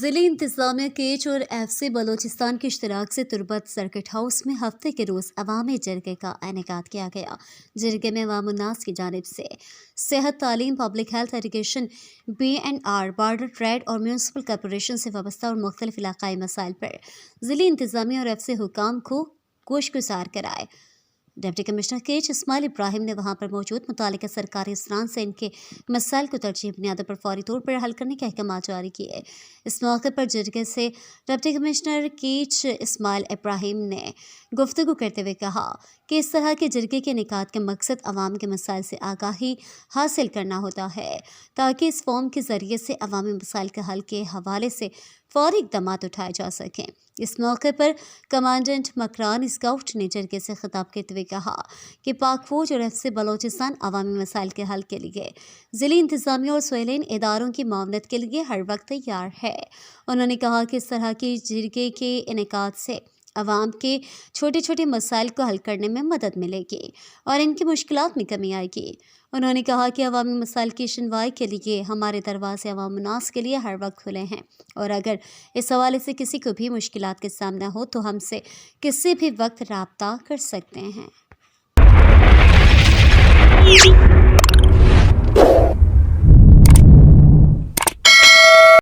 ज़िली इंतज़ामिया केच और FC बलोचिस्तान के इश्तराक से तुर्बत सर्किट हाउस में हफ्ते के रोज़ अवामी जरगे का इनेकाद किया गया। जरगे में अवाम उन्नास की जानिब से सेहत, तालीम, public health, education, BNR, border trade और म्यूनसिपल कॉरपोरेशन से वाबस्ता और मुख्तलिफ इलाकाई मसाइल पर ज़िली इंतज़ामिया और FC हुकाम को गोशगुजार कराए। डिप्टी कमिश्नर केच इस्माइल इब्राहिम ने वहां पर मौजूद मुतालिका सरकारी अफसरान से इनके मसाइल को तरजीह बुनियादों पर फौरी तौर पर हल करने के अहकाम जारी किए। इस मौके पर जरगे से डिप्टी कमिश्नर केच इस्माइल इब्राहिम ने गुफ्तगू करते हुए कहा कि इस तरह के जरगे के इनेकाद का मकसद अवाम के मसाइल से आगाही हासिल करना होता है ताकि इस फॉर्म के ज़रिए से अवामी मसाइल के हल के हवाले से फौरी इक़दाम उठाए जा सकें। इस मौके पर कमांडेंट मकरान स्काउट ने जरगे से खिताब करते हुए कहा कि पाक फौज और FC बलोचिस्तान अवामी मसाइल के हल के लिए ज़िली इंतज़ामिया और सुहेलीन इदारों की मावनत के लिए हर वक्त तैयार है। उन्होंने कहा कि इस तरह की जरगे के इनेकाद से अवाम के छोटे छोटे मसाइल को हल करने में मदद मिलेगी और इनकी मुश्किलात में कमी आएगी। उन्होंने कहा कि अवामी मसाइल की सुनवाई के लिए हमारे दरवाजे अवाम उन्नास के लिए हर वक्त खुले हैं और अगर इस हवाले से किसी को भी मुश्किलात का सामना हो तो हमसे किसी भी वक्त राब्ता कर सकते हैं।